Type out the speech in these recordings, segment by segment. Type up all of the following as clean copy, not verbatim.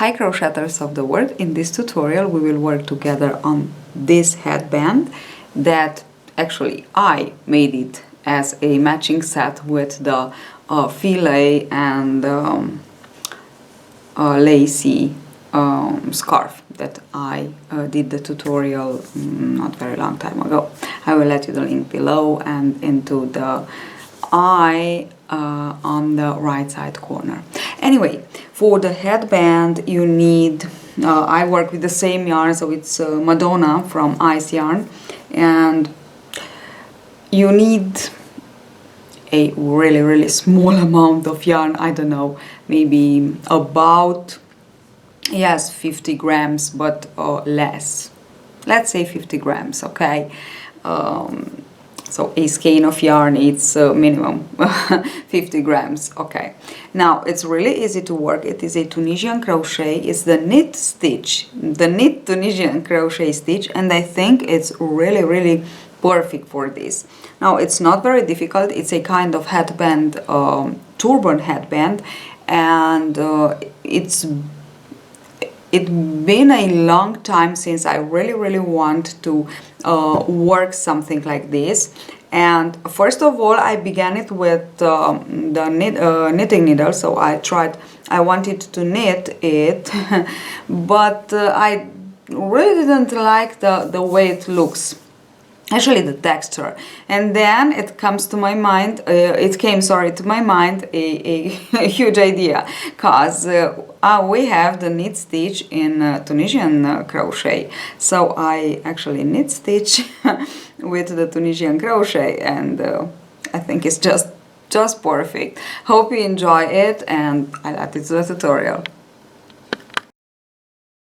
Hi crocheters of the world, in this tutorial we will work together on this headband that actually I made it as a matching set with the filet and lacy scarf that I did the tutorial not very long time ago. I will let you the link below and into the eye on the right side corner. Anyway, for the headband you need, I work with the same yarn, so it's Madonna from Ice Yarn, and you need a really small amount of yarn. I don't know, maybe about, yes, 50 grams, but less. Let's say 50 grams, okay? So a skein of yarn, it's minimum 50 grams, okay. Now, it's really easy to work. It is a Tunisian crochet. It's the knit stitch, the knit Tunisian crochet stitch, and I think it's really perfect for this. Now, it's not very difficult. It's a kind of headband, turban headband, and it's been a long time since I really want to work something like this. And first of all, I began it with the knitting needle. So I wanted to knit it, but I really didn't like the way it looks. Actually, the texture. And then it comes to my mind, to my mind a huge idea, because we have the knit stitch in Tunisian crochet. So I actually knit stitch with the Tunisian crochet, and I think it's just perfect. Hope you enjoy it, and I'll add it to the tutorial.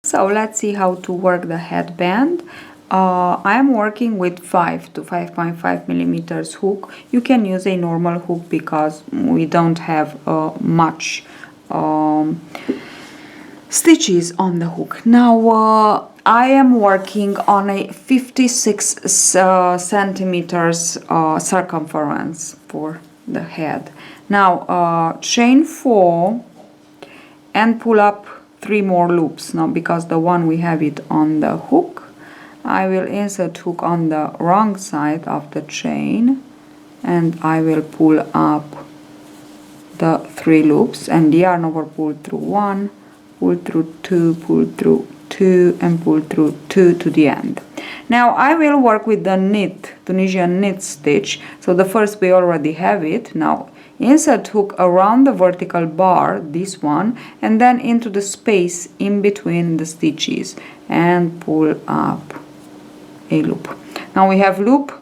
So let's see how to work the headband. I am working with 5 to 5.5 millimeters hook. You can use a normal hook because we don't have much stitches on the hook. Now I am working on a 56 centimeters circumference for the head. Now chain 4 and pull up 3 more loops. Now because the one we have it on the hook, I will insert hook on the wrong side of the chain, and I will pull up the 3 loops and yarn over, pull through 1, pull through 2, pull through 2, and pull through 2 to the end. Now I will work with the knit, Tunisian knit stitch. So the first we already have it. Now insert hook around the vertical bar, this one, and then into the space in between the stitches and pull up a loop. Now we have loop,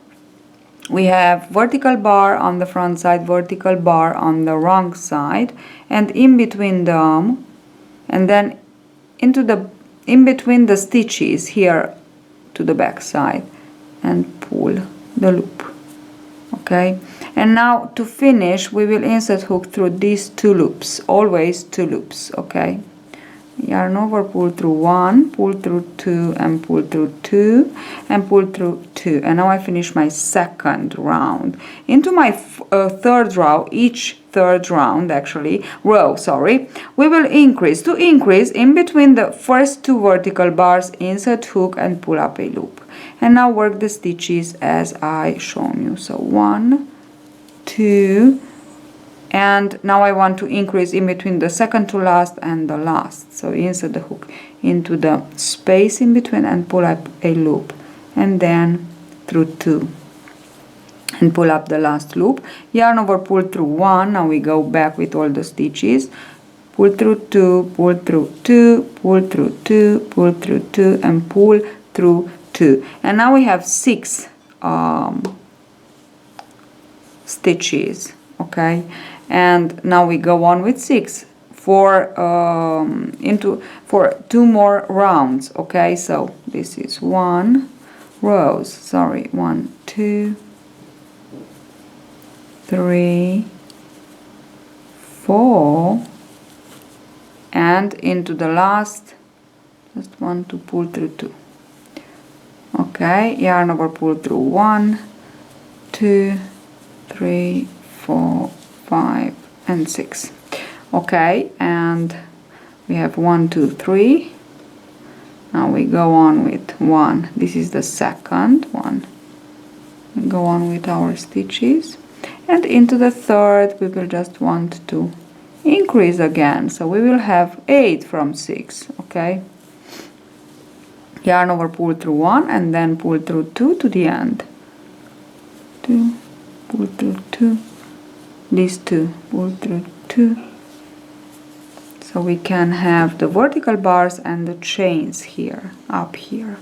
we have vertical bar on the front side, vertical bar on the wrong side, and in between them, and then in between the stitches here to the back side, and pull the loop. Okay, and now to finish we will insert hook through these 2 loops, always 2 loops. Okay, yarn over, pull through 1, pull through 2, and pull through 2, and pull through 2, and now I finish my second round. Into my third row, each third round actually row, sorry, we will increase. To increase, in between the first 2 vertical bars, insert hook and pull up a loop, and now work the stitches as I shown you. So 1, 2, and now I want to increase in between the second to last and the last. So insert the hook into the space in between and pull up a loop, and then through 2 and pull up the last loop, yarn over, pull through 1. Now we go back with all the stitches, pull through 2, pull through 2, pull through 2, pull through 2, and pull through 2, and now we have 6 stitches. Okay, and now we go on with 6 for 2 more rounds. Okay, so this is 1 rows, sorry, 1, 2, 3, 4, and into the last, just want to pull through 2. Okay, yarn over, pull through 1, 2, 3, 4, 5, and 6. Okay, and We have 1, 2, 3. Now we go on with 1. This is the second one. We go on with our stitches, and into the third we will just want to increase again, so we will have 8 from 6. Okay, yarn over, pull through 1 and then pull through 2 to the end. 2, pull through 2, these 2, pull through 2, so we can have the vertical bars and the chains here, up here.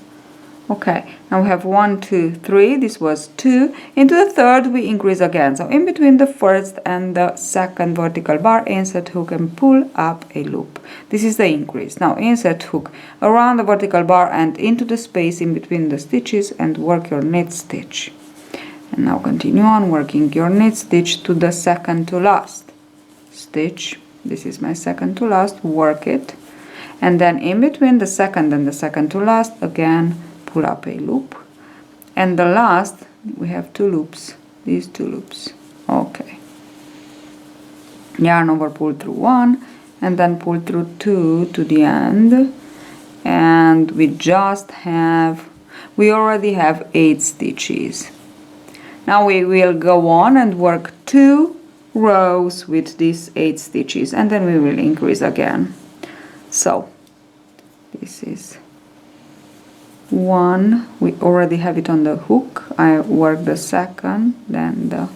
Okay, now we have 1, 2, 3, this was 2, into the third we increase again, so in between the first and the second vertical bar, insert hook and pull up a loop. This is the increase. Now insert hook around the vertical bar and into the space in between the stitches and work your knit stitch. And now continue on working your knit stitch to the second to last stitch. This is my second to last, work it, and then in between the second and the second to last, again pull up a loop, and the last we have 2 loops, these 2 loops. Okay, yarn over, pull through 1 and then pull through 2 to the end, and we already have 8 stitches. Now we will go on and work 2 rows with these 8 stitches, and then we will increase again. So this is 1, we already have it on the hook. I work the second, then the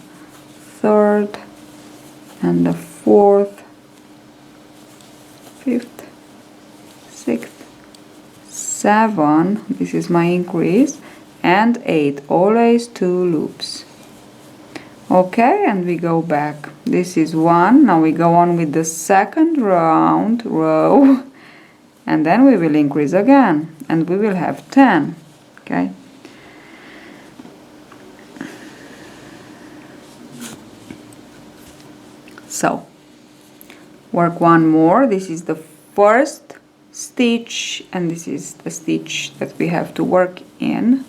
third and the fourth, fifth, sixth, 7, this is my increase, and 8, always 2 loops. Okay, and we go back. This is 1. Now we go on with the second row, and then we will increase again, and we will have 10. Okay, so work 1 more. This is the first stitch, and this is the stitch that we have to work in.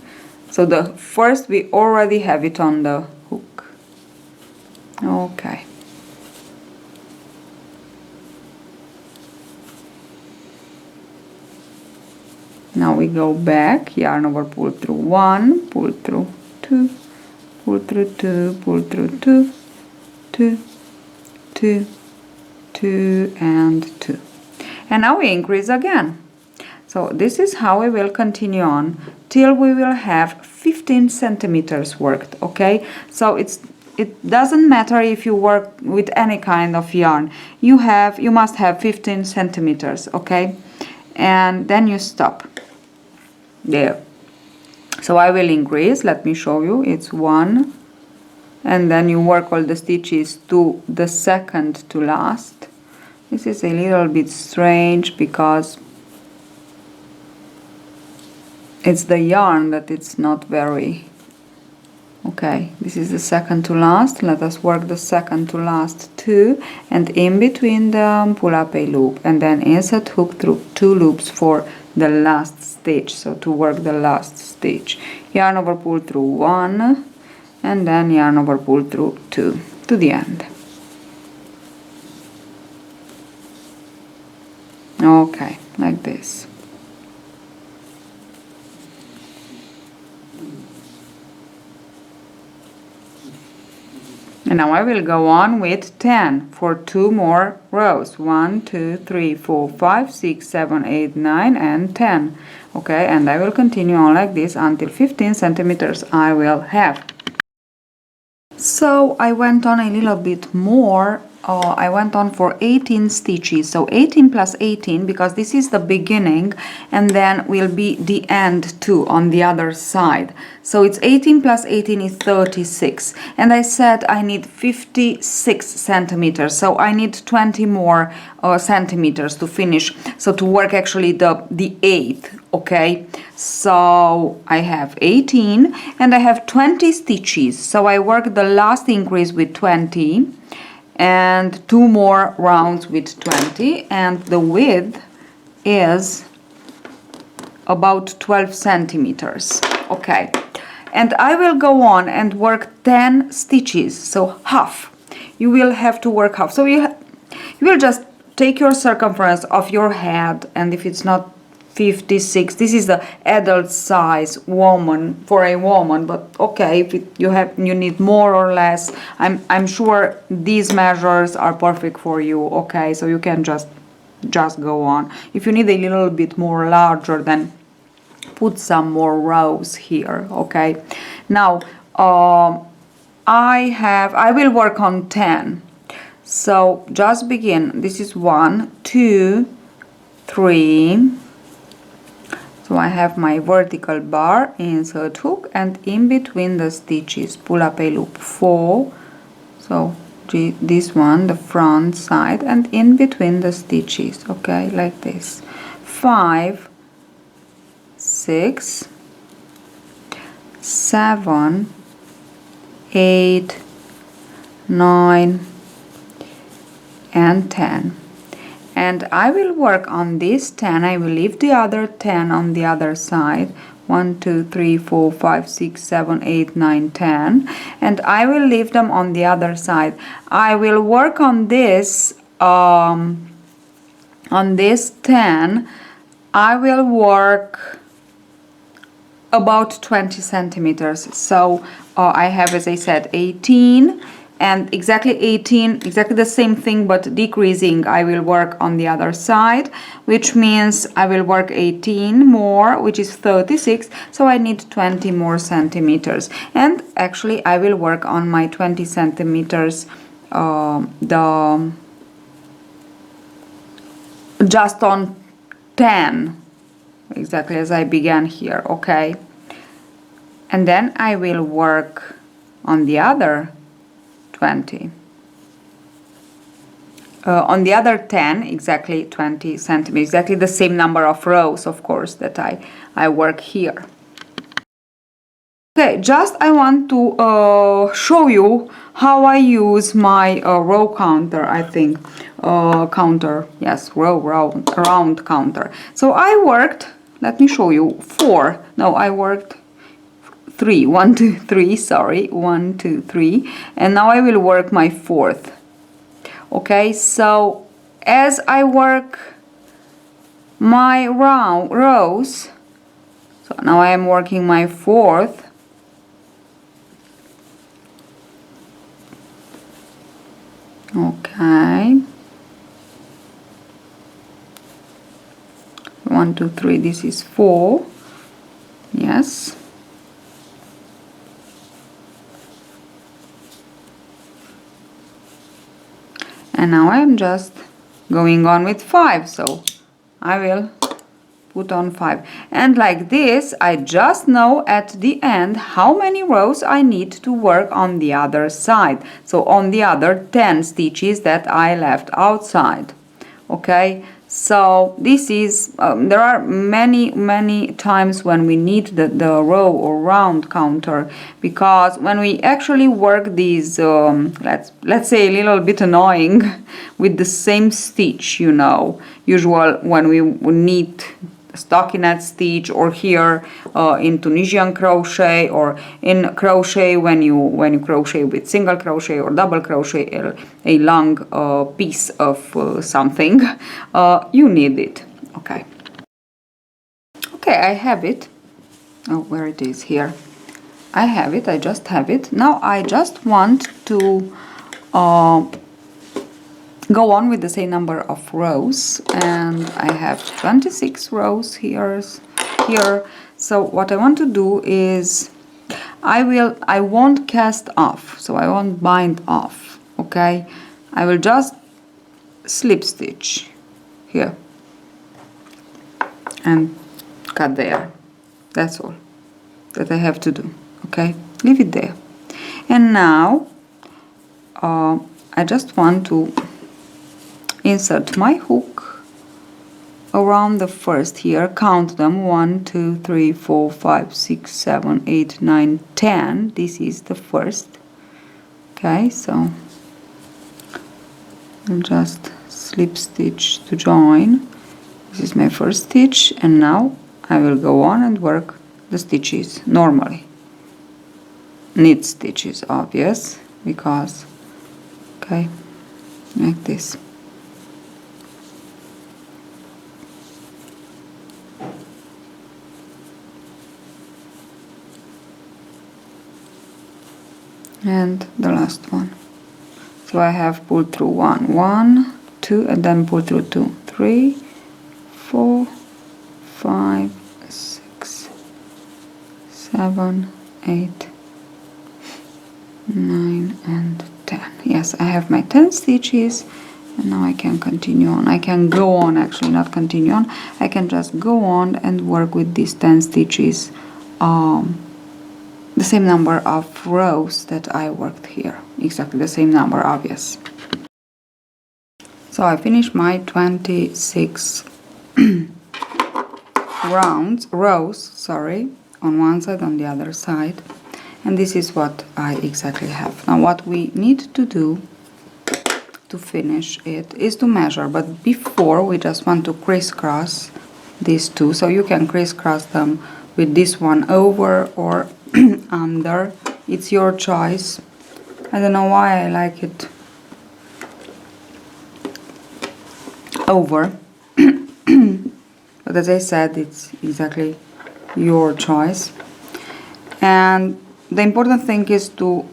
So the first, we already have it on the hook. Okay, now we go back, yarn over, pull through 1, pull through 2, pull through 2, pull through 2, 2, 2, 2 and 2, and now we increase again. So this is how we will continue on till we will have 15 centimeters worked. Okay, so it doesn't matter if you work with any kind of yarn, you must have 15 centimeters. Okay, and then you stop there. So I will increase, let me show you. It's 1, and then you work all the stitches to the second to last. This is a little bit strange because it's the yarn that it's not very okay. This is the second to last. Let us work the second to last 2, and in between them pull up a loop, and then insert hook through 2 loops for the last stitch. So to work the last stitch, yarn over, pull through 1, and then yarn over, pull through 2 to the end. Okay, like this. And now I will go on with 10 for 2 more rows. 1, 2, 3, 4, 5, 6, 7, 8, 9 and 10. Okay, and I will continue on like this until 15 centimeters I will have. So I went on a little bit more. I went on for 18 stitches, so 18 plus 18, because this is the beginning and then will be the end too on the other side. So it's 18 plus 18 is 36, and I said I need 56 centimeters, so I need 20 more centimeters to finish, so to work actually the eighth. Okay, so I have 18 and I have 20 stitches, so I work the last increase with 20 and 2 more rounds with 20, and the width is about 12 centimeters. Okay, and I will go on and work 10 stitches, so half. You will have to work half, so you will just take your circumference of your head, and if it's not 56, this is the adult size woman for a woman, but okay, if you need more or less, I'm sure these measures are perfect for you. Okay, so you can just go on. If you need a little bit more larger, then put some more rows here. Okay, now I will work on 10, so just begin. This is 1, 2, 3. So I have my vertical bar, insert hook, and in between the stitches pull up a loop, 4, so this one, the front side, and in between the stitches, okay, like this, 5, 6, 7, 8, 9, and 10. And I will work on this 10. I will leave the other 10 on the other side. 1, 2, 3, 4, 5, 6, 7, 8, 9, 10. And I will leave them on the other side. I will work on this 10. I will work about 20 centimeters. So I have, as I said, 18. And exactly 18, exactly the same thing, but decreasing. I will work on the other side, which means I will work 18 more, which is 36, so I need 20 more centimeters. And actually I will work on my 20 centimeters just on 10, exactly as I began here. Okay, and then I will work on the other 20. On the other 10, exactly 20 centimeters, exactly the same number of rows, of course, that I work here. Okay, just I want to show you how I use my row counter, I think. Counter, yes, round counter. So I worked, let me show you, 4. No, I worked 3, 1, 2, 3, sorry, 1, 2, 3, and now I will work my 4th. Okay, so as I work my rows, so now I am working my 4th. Okay, 1, 2, 3, this is 4, yes. And now I'm just going on with 5, so I will put on 5. And like this, I just know at the end how many rows I need to work on the other side. So on the other 10 stitches that I left outside. Okay, so this is, there are many times when we need the row or round counter, because when we actually work these, let's say a little bit annoying with the same stitch, you know, usual when we need stockinette stitch, or here in Tunisian crochet, or in crochet when you crochet with single crochet or double crochet a long piece of something, you need it. Okay, I have it. Oh, where it is here. I have it, I just have it. Now I just want to go on with the same number of rows, and I have 26 rows here. So what I want to do is I won't cast off, so I won't bind off. Okay, I will just slip stitch here and cut there. That's all that I have to do. Okay, leave it there. And now I just want to insert my hook around the first here, count them, 1, 2, 3, 4, 5, 6, 7, 8, 9, 10. This is the first. Okay, so I'll just slip stitch to join. This is my first stitch, and now I will go on and work the stitches normally. Knit stitches, obvious, because, okay, like this. and the last one. So I have pulled through 1, 1, 2, and then pull through 2, 3, 4, 5, 6, 7, 8, 9, and 10. Yes, I have my 10 stitches, and now I can continue on. I can go on, actually not continue on, I can just go on and work with these 10 stitches, the same number of rows that I worked here, exactly the same number, obvious. So I finished my 26 rows, on one side, on the other side, and this is what I exactly have. Now what we need to do to finish it is to measure, but before we just want to crisscross these two, so you can crisscross them with this one over or under, it's your choice. I don't know why I like it over but as I said, it's exactly your choice. And the important thing is to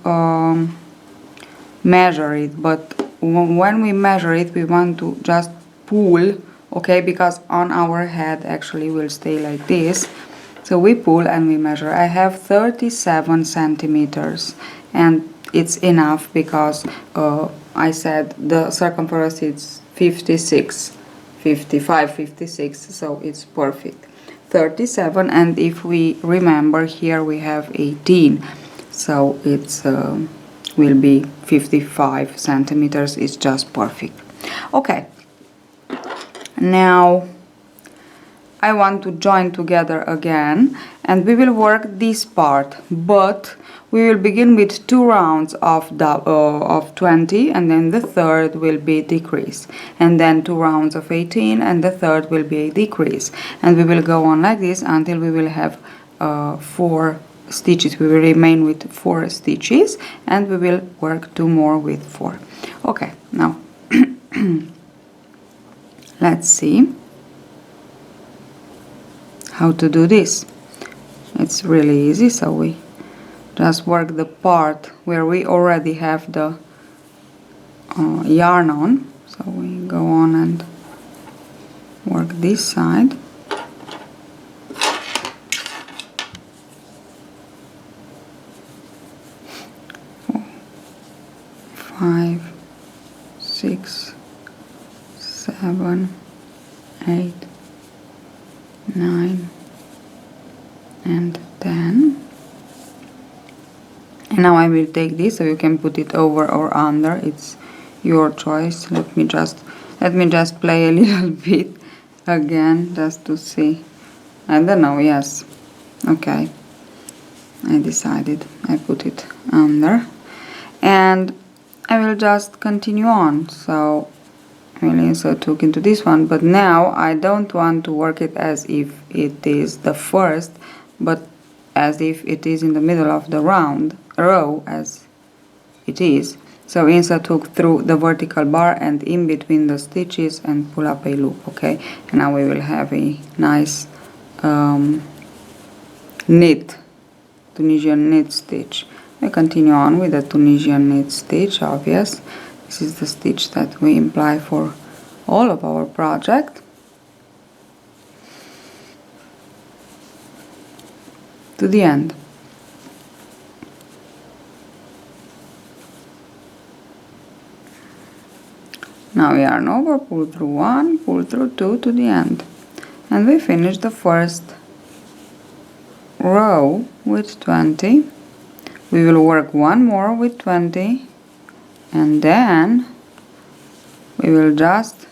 measure it, but when we measure it we want to just pull, okay, because on our head actually will stay like this. So we pull and we measure. I have 37 centimeters and it's enough because I said the circumference is 56, 55, 56, so it's perfect. 37, and if we remember here we have 18, so it's will be 55 centimeters. It's just perfect. Okay, now I want to join together again, and we will work this part, but we will begin with 2 rounds of 20, and then the third will be decrease, and then 2 rounds of 18, and the third will be a decrease, and we will go on like this until we will have 4 stitches. We will remain with 4 stitches, and we will work 2 more with 4. Okay, now let's see how to do this. It's really easy, so we just work the part where we already have the yarn on. So we go on and work this side. Five, 6, 7, 8, 9, and 10. And now I will take this, so you can put it over or under, it's your choice. Let me just play a little bit again just to see. I don't know, yes, okay, I decided I put it under, and I will just continue on. So I will insert hook into this one, but now I don't want to work it as if it is the first, but as if it is in the middle of the row as it is. So insert hook through the vertical bar and in between the stitches and pull up a loop, okay? And now we will have a nice Tunisian knit stitch. We continue on with the Tunisian knit stitch, obvious. This is the stitch that we imply for all of our project. To the end. Now yarn over, pull through 1, pull through 2 to the end. And we finish the first row with 20. We will work 1 more with 20, and then we will just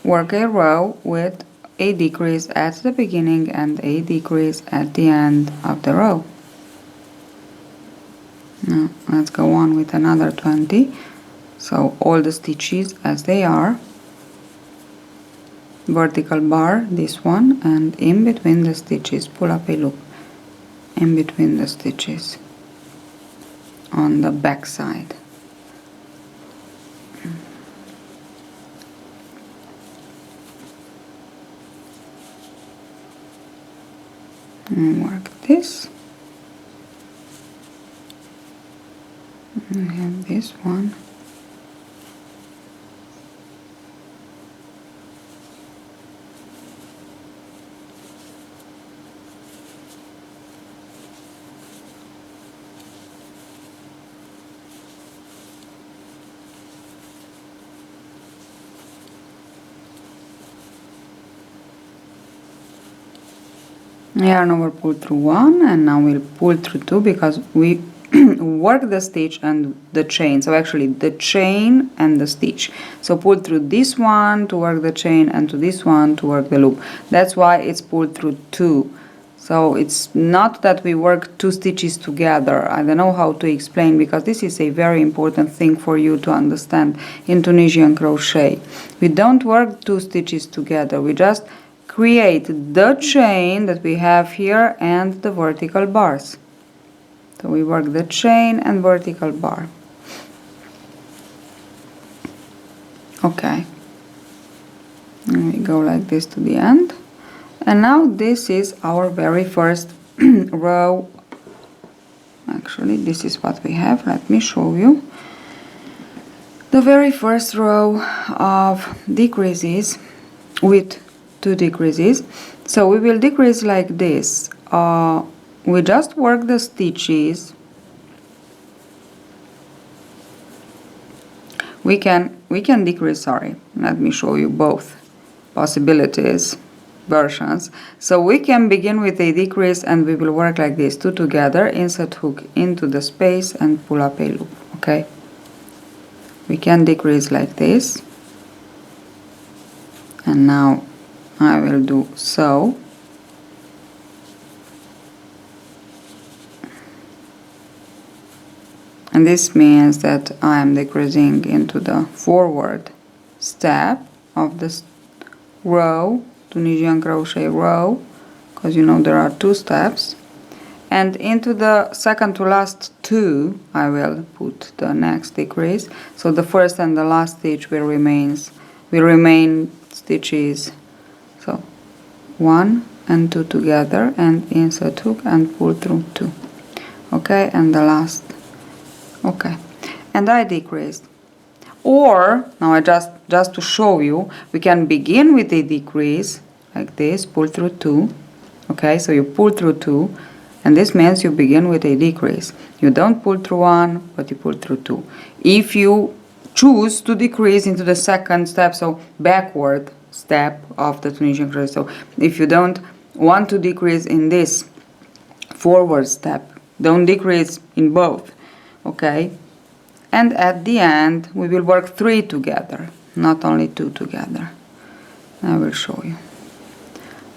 work a row with a decrease at the beginning and a decrease at the end of the row. Now let's go on with another 20. So all the stitches as they are, vertical bar, this one, and in between the stitches pull up a loop in between the stitches on the back side. And work this. I have this one. Yeah, now we'll pull through one, and now we'll pull through two because we work the stitch and the chain. So actually the chain and the stitch. So pull through this one to work the chain and to this one to work the loop. That's why it's pulled through two. So it's not that we work two stitches together. I don't know how to explain because this is a very important thing for you to understand in Tunisian crochet. We don't work two stitches together. We just create the chain that we have here and the vertical bars. So we work the chain and vertical bar. Okay. And we go like this to the end. And now this is our very first row. Actually, this is what we have. Let me show you. The very first row of decreases with 2 decreases. So we will decrease like this. We just work the stitches. We can decrease, sorry, let me show you both possibilities, versions. So we can begin with a decrease and we will work like this, 2 together, insert hook into the space and pull up a loop, okay? We can decrease like this. And now I will do so. And this means that I am decreasing into the forward step of this row, Tunisian crochet row, because you know there are 2 steps. And into the second to last 2 I will put the next decrease. So the first and the last stitch will remain stitches. So 1 and 2 together and insert hook and pull through 2. Okay, and the last. Okay, and I decreased. Or now I just to show you, we can begin with a decrease like this, pull through 2. Okay, so you pull through 2, and this means you begin with a decrease. You don't pull through 1, but you pull through 2. If you choose to decrease into the second step, so backward step of the Tunisian crochet, so if you don't want to decrease in this forward step, don't decrease in both. Okay, and at the end we will work 3 together, not only 2 together. I will show you.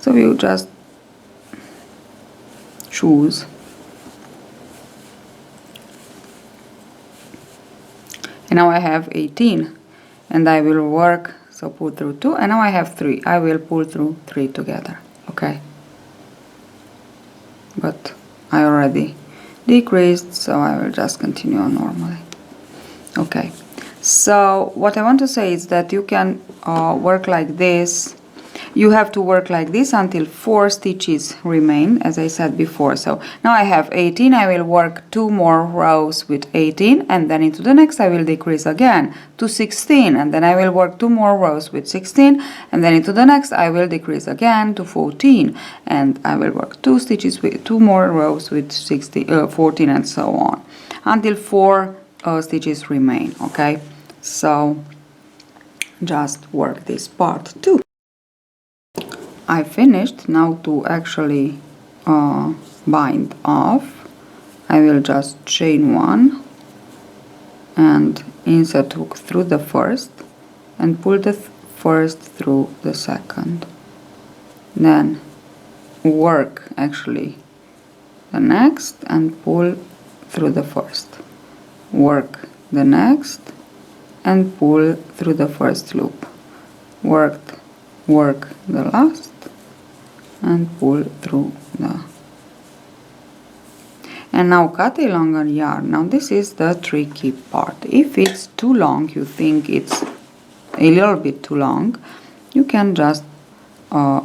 So you just choose, and now I have 18 and I will work, so pull through 2, and now I have 3. I will pull through 3 together. Okay, but I already decreased, so I will just continue on normally. Okay, so what I want to say is that you can work like this. You have to work like this until 4 stitches remain, as I said before. So now I have 18, I will work 2 more rows with 18, and then into the next I will decrease again to 16, and then I will work 2 more rows with 16, and then into the next I will decrease again to 14, and I will work 2 stitches with 2 more rows with 14, and so on until 4 stitches remain. Okay, so just work this part too. I finished. Now to actually bind off, I will just chain 1 and insert hook through the first and pull the first through the second, then work actually the next and pull through the first, work the next and pull through the first loop, work the last and pull through the, and now cut a longer yarn. Now this is the tricky part. If it's too long, you think it's a little bit too long, you can just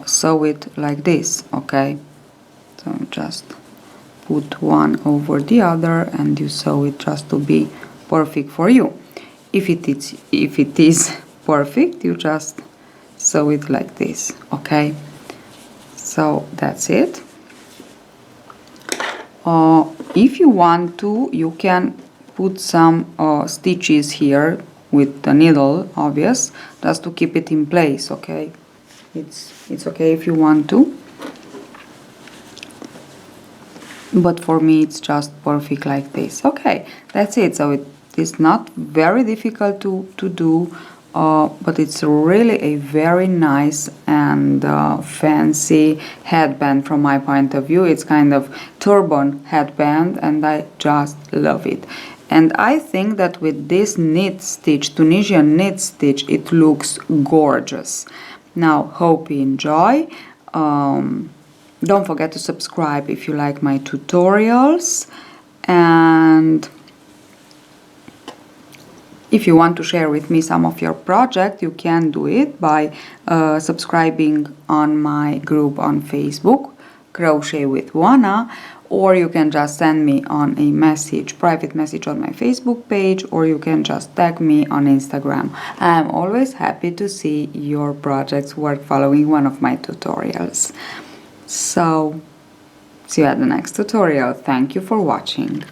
sew it like this. Okay, so just put one over the other and you sew it just to be perfect for you. If it is perfect, you just sew it like this, okay? So that's it. If you want to, you can put some stitches here with the needle, obvious, just to keep it in place, okay? It's okay if you want to, but for me it's just perfect like this. Okay, that's it. So it is not very difficult to do, but it's really a very nice and fancy headband from my point of view. It's kind of turban headband and I just love it. And I think that with this knit stitch, Tunisian knit stitch, it looks gorgeous. Now, hope you enjoy. Don't forget to subscribe if you like my tutorials, and if you want to share with me some of your project, you can do it by subscribing on my group on Facebook, Crochet with Oana, or you can just send me on a message, private message on my Facebook page, or you can just tag me on Instagram. I'm always happy to see your projects work following one of my tutorials. So, see you at the next tutorial. Thank you for watching.